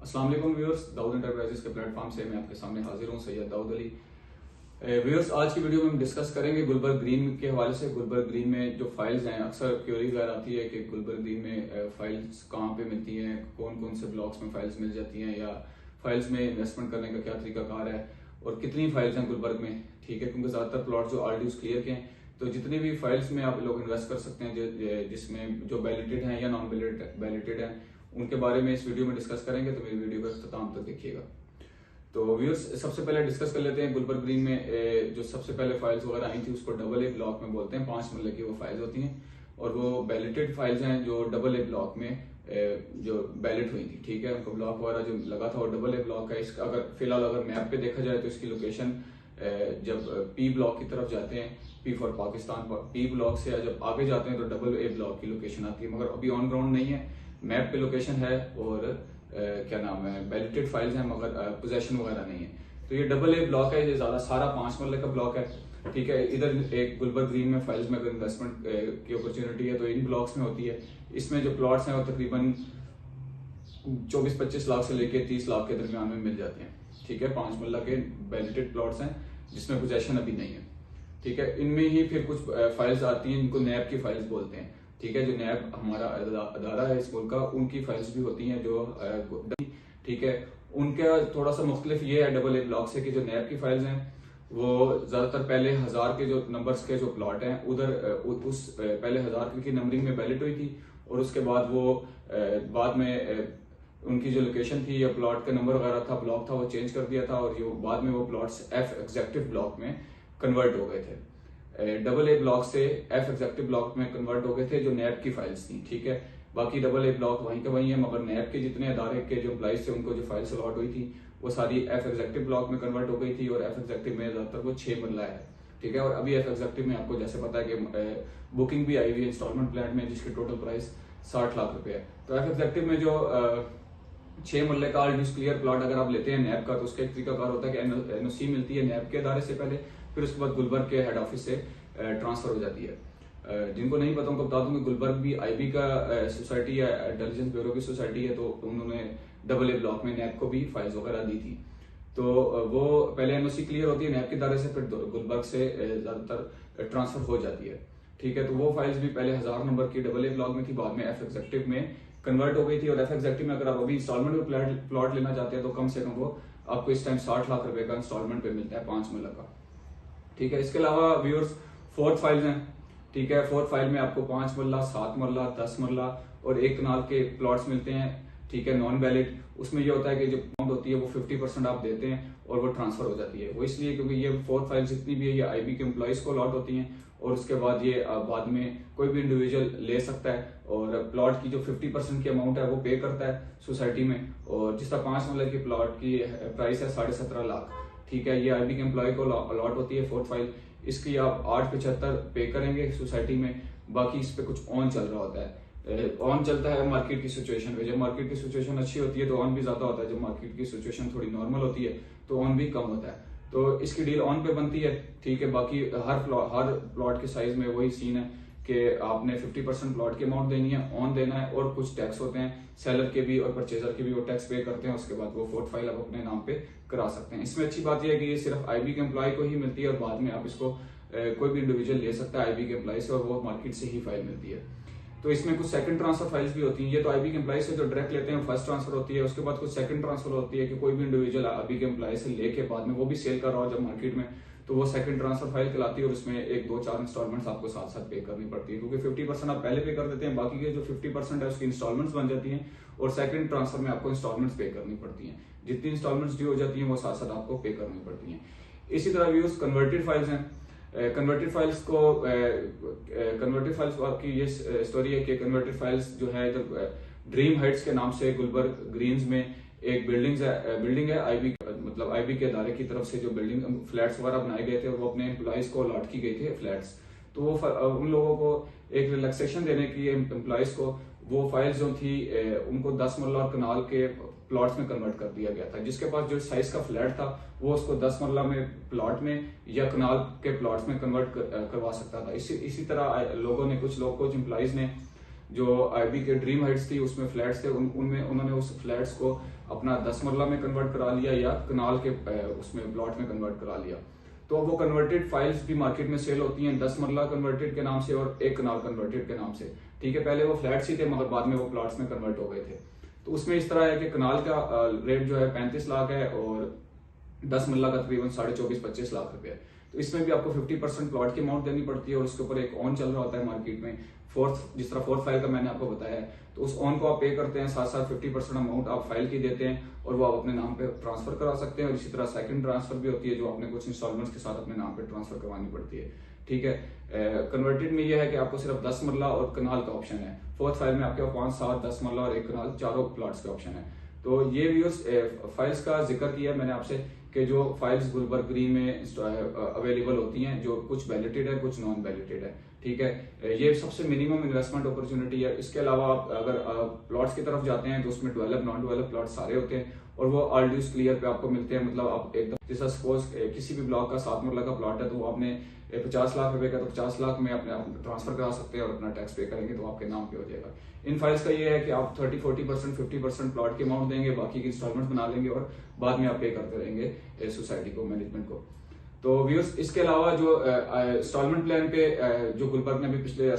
अस्सलाम वालेकुम viewers, Dawood enterprises के प्लेटफॉर्म से मैं आपके सामने हाजिर हूं, सैयद दाऊद अली। व्यूअर्स, आज की वीडियो में हम डिस्कस करेंगे गुलबर्ग ग्रीन के हवाले से। गुलबर्ग ग्रीन में जो फाइल्स हैं, अक्सर क्वेरी वगैरह आती है कि गुलबर्ग ग्रीन में फाइल्स कहाँ पे मिलती हैं, कौन कौन से ब्लॉक्स में फाइल्स मिल जाती हैं, या फाइल्स में इन्वेस्टमेंट करने का क्या तरीकाकार है और कितनी फाइल्स हैं गुलबर्ग में। ठीक है, क्योंकि ज्यादातर प्लॉट जो ऑलरेडी क्लियर के हैं, तो जितनी भी फाइल्स में आप लोग इन्वेस्ट कर सकते हैं जिसमें जो बैलेटेड हैं या नॉन बैलेटेड हैं, उनके बारे में इस वीडियो में डिस्कस करेंगे। तो मेरी वीडियो को इख्तिताम तक देखिएगा। तो व्यूअर्स, सबसे पहले डिस्कस कर लेते हैं गुलबर्ग ग्रीन में जो सबसे पहले फाइल्स वगैरह आई थी उसको डबल ए ब्लॉक में बोलते हैं। 5 मरले की वो फाइल्स होती हैं और वो बैलेटेड फाइल्स हैं जो डबल ए ब्लॉक में जो बैलेट हुई थी। ठीक है, उनको ब्लॉक वगैरह जो लगा था वो डबल ए ब्लॉक है। इसका अगर फिलहाल अगर मैप पे देखा जाए तो इसकी लोकेशन जब पी ब्लॉक की तरफ जाते हैं, पी फॉर पाकिस्तान पर, पी ब्लॉक से जब आगे जाते हैं तो डबल ए ब्लॉक की लोकेशन आती है, मगर अभी ऑन ग्राउंड नहीं है। मैप पे लोकेशन है और क्या नाम है, बैलेटेड फाइल्स हैं मगर पोजेशन वगैरह नहीं है। तो ये डबल ए ब्लॉक है, ये ज्यादा सारा 5 मरले का ब्लॉक है। ठीक है, इधर एक गुलबर्ग ग्रीन में फाइल्स में अगर इन्वेस्टमेंट की अपॉर्चुनिटी है तो इन ब्लॉक्स में होती है। इसमें जो प्लॉट्स हैं वो तकरीबन 24-25 लाख से लेके 30 लाख के दरमियान में मिल जाते हैं। ठीक है, 5 मरला के बैलेटेड प्लॉट्स हैं जिसमें पोजेशन अभी नहीं है। ठीक है, इनमें ही फिर कुछ फाइल्स आती हैं जिनको नैब की फाइल्स बोलते हैं। ठीक है, जो नैब हमारा अदारा है इस मुल्क का, उनकी फाइल्स भी होती हैं जो ठीक है, उनका थोड़ा सा मुख्तलिफ ये है डबल ए ब्लॉक से कि जो नैब की फाइल्स हैं वो ज्यादातर पहले 1000 के जो नंबर्स के जो प्लॉट हैं उधर उस पहले 1000 की नंबरिंग में बैलेट हुई थी और उसके बाद वो बाद में उनकी जो लोकेशन थी या प्लॉट का नंबर वगैरह था, ब्लॉक था, वो चेंज कर दिया था और जो बाद में वो प्लॉट्स एफ एग्जेक्टिव ब्लॉक में कन्वर्ट हो गए थे। डबल ए ब्लॉक से एफ एग्जेक्टिव ब्लॉक में कन्वर्ट हो गए थे जो नैब की फाइल्स थी। ठीक है, बाकी डबल ए ब्लॉक वहीं के वहीं है, मगर नैब के जितने अदारे के जो एम्प्लॉइज थे उनको जो फाइल्स अलॉट हुई थी वो सारी एफ एग्जेक्टिव ब्लॉक में कन्वर्ट हो गई थी और एफ एग्जेक्टिव में ज्यादातर वो 6 मरला है। ठीक है, और अभी एफ एग्जेक्टिव में आपको जैसे पता है कि बुकिंग भी आई हुई है इंस्टॉलमेंट प्लान में जिसकी टोटल प्राइस 60 लाख रुपए है। तो एफ एग्जेक्टिव में जो 6 मरले का ऑलरेडी क्लियर प्लॉट अगर आप लेते हैं नैब का, तो उसका एक तरीकाकार होता है कि एनओसी मिलती है नैब के अदारे से पहले, फिर उसके बाद गुलबर्ग के हेड ऑफिस से ट्रांसफर हो जाती है। जिनको नहीं पता उनको बता दूं कि गुलबर्ग भी आईबी का सोसाइटी है, इंटेलिजेंस ब्यूरो की सोसाइटी है, तो उन्होंने डबल ए ब्लॉक में नैब को भी फाइल्स वगैरह दी थी। तो वो पहले एनओसी क्लियर होती है नैब के दायरे से, फिर गुलबर्ग से ज्यादातर ट्रांसफर हो जाती है। ठीक है, तो वो फाइल्स भी पहले 1000 नंबर की डबल ए ब्लॉक में थी, बाद में एफ एग्जेक्टिव में कन्वर्ट हो गई थी। और एफ एग्जेक्टिव में अगर आप अभी इंस्टॉलमेंट में प्लॉट लेना चाहते हैं तो कम से कम वो आपको इस टाइम 60 लाख रुपए का इंस्टॉलमेंट पे मिलता है 5 मरला का। ठीक है, इसके अलावा व्यूअर्स फोर्थ फाइल्स हैं। ठीक है, फोर्थ फाइल में आपको 5 मरला, 7 मरला, 10 मरला और 1 कनाल के प्लॉट्स मिलते हैं। ठीक है, नॉन वैलिड। उसमें ये होता है कि जो अमाउंट होती है वो 50% आप देते हैं और वो ट्रांसफर हो जाती है। वो इसलिए क्योंकि ये फोर्थ फाइल जितनी भी है ये आईबी के एम्प्लॉइज को अलॉट होती हैं और उसके बाद ये बाद में कोई भी इंडिविजुअल ले सकता है और प्लॉट की जो 50% की अमाउंट है वो पे करता है सोसाइटी में। और जिसका 5 मरला की प्लॉट की प्राइस है 17.5 लाख। ठीक है, ये आईबी के एम्प्लॉय को अलॉट होती है फोर्थ फाइल। इसकी आप 8.75 पे करेंगे सोसाइटी में, बाकी इस पे कुछ ऑन चल रहा होता है। ऑन चलता है मार्केट की सिचुएशन पे, जब मार्केट की सिचुएशन अच्छी होती है तो ऑन भी ज्यादा होता है, जब मार्केट की सिचुएशन थोड़ी नॉर्मल होती है तो ऑन भी कम होता है। तो इसकी डील ऑन पे बनती है। ठीक है, बाकी हर प्लॉट के साइज में वही सीन है कि आपने 50% प्लॉट की अमाउंट देनी है, ऑन देना है और कुछ टैक्स होते हैं सेलर के भी और परचेजर के भी, वो टैक्स पे करते हैं। उसके बाद वो फोर्थ फाइल आप अपने नाम पे करा सकते हैं। इसमें अच्छी बात यह है कि ये सिर्फ आईबी के एम्प्लॉय को ही मिलती है और बाद में आप इसको कोई भी इंडिविजुअल ले सकता है आईबी के एम्प्लॉय से और वो मार्केट से ही फाइल मिलती है। तो इसमें कुछ सेकंड ट्रांसफर फाइल्स भी होती हैं। ये तो आईबी के एम्प्लॉय से जो डायरेक्ट लेते हैं फर्स्ट ट्रांसफर होती है, उसके बाद कुछ सेकंड ट्रांसफर होती है कि कोई भी इंडिविजुअल आईबी के एम्प्लॉय से लेके बाद में वो भी सेल कर रहा हो जब मार्केट में, तो वो सेकंड ट्रांसफर फाइल कहलाती है और उसमें 1, 2, 4 इंस्टॉलमेंट्स आपको साथ साथ पे करनी पड़ती है, क्योंकि 50% आप पहले पे कर देते हैं, बाकी के जो 50% है उसकी इंस्टॉलमेंट्स बन जाती हैं और सेकंड ट्रांसफर में आपको इंस्टॉलमेंट्स पे करनी पड़ती हैं। जितनी इंस्टॉलमेंट्स ड्यू हो जाती हैं वो साथ साथ आपको पे करनी पड़ती हैं। इसी तरह व्यूअर्स कन्वर्टेड फाइल्स हैं। कन्वर्टेड फाइल्स की ये स्टोरी है कि कन्वर्टेड फाइल्स जो है इधर ड्रीम हाइट्स के नाम से गुलबर्ग ग्रीन्स में एक बिल्डिंग है आईबी, मतलब आईबी के अदारे की तरफ से जो बिल्डिंग फ्लैट्स वगैरह बनाए गए थे और वो अपने एम्प्लॉइज को अलॉट की गई थे फ्लैट्स। तो वो उन लोगों को एक रिलैक्सेशन देने की एम्प्लॉइज को वो फाइल्स जो थी उनको 10 मरला और कनाल के प्लॉट्स में कन्वर्ट कर दिया गया था। जिसके पास जो साइज का फ्लैट था वो उसको 10 मरला में प्लॉट में या कनाल के प्लॉट्स में कन्वर्ट करवा सकता था। इसी तरह लोगों ने कुछ एम्प्लॉइज ने जो आईबी के ड्रीम हाइट्स थी उसमें फ्लैट्स थे, उनमें उन्होंने उस फ्लैट्स को अपना 10 मरला में कन्वर्ट करा लिया या कनाल के उसमें प्लॉट में कन्वर्ट करा लिया। तो वो कन्वर्टेड फाइल्स भी मार्केट में सेल होती हैं, 10 मरला कन्वर्टेड के नाम से और एक कनाल कन्वर्टेड के नाम से। ठीक है, पहले वो फ्लैट्स ही थे मगर बाद में वो प्लॉट्स में कन्वर्ट हो गए थे। तो उसमें इस तरह है कि कनाल का रेट जो है 35 लाख है और 10 मरला का तकरीबन 24-25 लाख रुपए है। तो इसमें भी आपको 50% प्लॉट की अमाउंट देनी पड़ती है और उसके ऊपर एक ऑन चल रहा होता है मार्केट में, जिस तरह फोर्थ फाइल का मैंने आपको बताया है। तो उस ऑन को आप पे करते हैं, साथ साथ 50% अमाउंट आप फाइल की देते हैं और वो आप अपने नाम पे ट्रांसफर करा सकते हैं। और इसी तरह सेकंड ट्रांसफर भी होती है जो आपने कुछ इंस्टॉलमेंट्स के साथ अपने नाम पे ट्रांसफर करवानी पड़ती है। ठीक है, कन्वर्टेड में यह है कि आपको सिर्फ 10 मरला और कनाल का ऑप्शन है। फोर्थ फाइल में आपके 5, 7, 10 मरला और एक कनाल चारों प्लॉट्स के ऑप्शन है। तो ये व्यूअर्स फाइल्स का जिक्र किया मैंने आपसे कि जो फाइल्स गुलबर्ग ग्रीन में अवेलेबल होती हैं, जो कुछ वैलिडेटेड है कुछ नॉन वैलिडेटेड है। ठीक है, ये सबसे मिनिमम इन्वेस्टमेंट अपॉर्चुनिटी है। इसके अलावा आप अगर प्लॉट्स की तरफ जाते हैं तो उसमें डेवलप नॉन डेवलप प्लॉट सारे होते हैं और वो ऑल ड्यूज क्लियर पे आपको मिलते हैं। मतलब आप एकदम जैसा सपोज किसी भी ब्लॉक का 7 मरला का प्लॉट है तो वो आपने 50 लाख रुपए का तो 50 लाख में अपने ट्रांसफर करा सकते हैं और अपना टैक्स पे करेंगे तो आपके नाम पे हो जाएगा। इन फाइल्स का ये है कि आप 30-40%, 50% प्लॉट की अमाउंट देंगे, बाकी की इंस्टॉलमेंट बना लेंगे और बाद में आप पे करते रहेंगे सोसाइटी को, मैनेजमेंट को। तो व्यूअर्स इसके अलावा जो इंस्टॉलमेंट प्लान पे जो गुलबर्ग ने अभी पिछले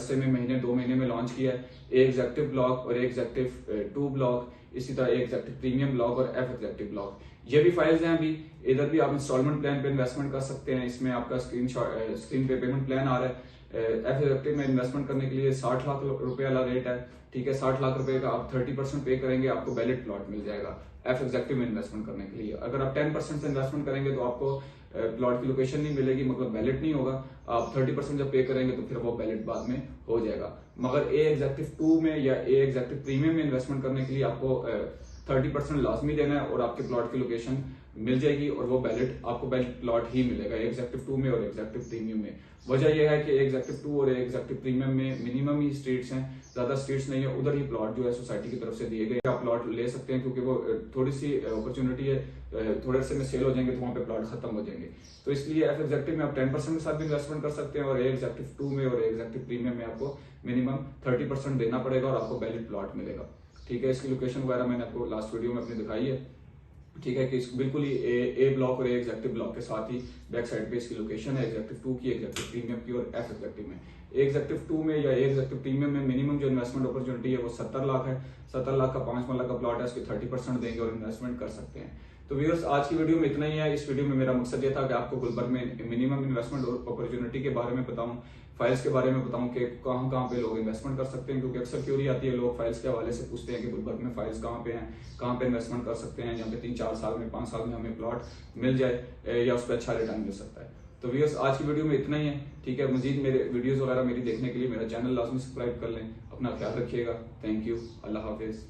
2 महीने में लॉन्च किया है, एक एग्जेक्टिव ब्लॉक और एक एग्जेक्टिव 2 ब्लॉक, इसी तरह एक एग्जेक्टिव प्रीमियम ब्लॉक और एफ एग्जेक्टिव ब्लॉक, ये भी फाइल्स हैं। अभी इधर भी आप इंस्टॉलमेंट प्लान पे इन्वेस्टमेंट कर सकते हैं। इसमें आपका स्क्रीन पे पेमेंट प्लान आ रहा है। एफ एग्जेक्टिव में इन्वेस्टमेंट करने के लिए 60 लाख रुपए वाला रेट है। ठीक है, 60 लाख रुपए का आप 30% पे करेंगे, आपको वैलिड प्लॉट मिल जाएगा एफ एग्जेक्टिव में इन्वेस्टमेंट करने के लिए। अगर आप 10% से इन्वेस्टमेंट करेंगे तो आपको प्लॉट की लोकेशन नहीं मिलेगी, मतलब वैलिड नहीं होगा। आप 30% जब पे करेंगे तो फिर वो वैलिड बाद में हो जाएगा। मगर ए एग्जेक्टिव 2 में या ए एग्जेक्टिव प्रीमियम में इन्वेस्टमेंट करने के लिए आपको 30% लाजमी देना है और आपके प्लॉट की लोकेशन मिल जाएगी और वो वैलिड आपको वैलिड प्लॉट ही मिलेगा एग्जेक्टिव 2 में और एग्जेक्टिव प्रीमियम में। वजह यह है कि एग्जेक्टिव 2 और एग्जेक्टिव प्रीमियम में मिनिमम ही स्ट्रीट्स हैं, ज्यादा स्ट्रीट्स नहीं है, उधर ही प्लॉट जो है सोसाइटी की तरफ से दिए गए आप प्लॉट ले सकते हैं क्योंकि वो थोड़ी सी अपॉर्चुनिटी है, थोड़े से में सेल हो जाएंगे तो वहां पे प्लॉट खत्म हो जाएंगे। तो इसलिए एफ एग्जेक्टिव में आप 10% के साथ भी इन्वेस्टमेंट कर सकते हैं और एग्जेक्टिव 2 में और एग्जेक्टिव प्रीमियम में आपको मिनिमम 30% देना पड़ेगा और आपको वैलिड प्लॉट मिलेगा। ठीक है, इसकी लोकेशन वगैरह मैंने आपको लास्ट वीडियो में अपनी दिखाई है। ठीक है, कि बिल्कुल ही ए ब्लॉक और एग्जेक्टिव ब्लॉक के साथ ही बैक साइड पे इसकी लोकेशन है एग्जेक्टिव 2 की, एग्जेक्टिव प्रीमियम की और एफ एग्जेक्टिव में। एग्जेक्टिव 2 में या एग्जेक्टिव प्रीमियम में मिनिमम जो इन्वेस्टमेंट अपॉर्चुनिटी है वो 70 लाख है। 70 लाख का 5 मरला का प्लॉट है, इसके 30% देंगे और इन्वेस्टमेंट कर सकते हैं। तो व्यूअर्स आज की वीडियो में इतना ही है। इस वीडियो में मेरा मकसद ये था कि आपको गुलबर्ग में मिनिमम इन्वेस्टमेंट अपॉर्चुनिटी के बारे में बताऊं, फाइल्स के बारे में बताऊं कि कहां पे लोग इन्वेस्टमेंट कर सकते हैं, क्योंकि अक्सर क्यूरी आती है, लोग फाइल्स के हवाले से पूछते हैं कि गुलबर्ग में फाइल्स कहां पे हैं, कहां पे इन्वेस्टमेंट कर सकते हैं जहाँ पे 3-4 साल में 5 साल में हमें प्लॉट मिल जाए या उस पर अच्छा रिटर्न मिल सकता है। तो व्यूअर्स आज की वीडियो में इतना ही है। ठीक है, मजीद मेरे वीडियोस वगैरह मेरी देखने के लिए मेरा चैनल लाजमी सब्सक्राइब कर लें। अपना ख्याल रखिएगा। Thank you, Allah Hafiz.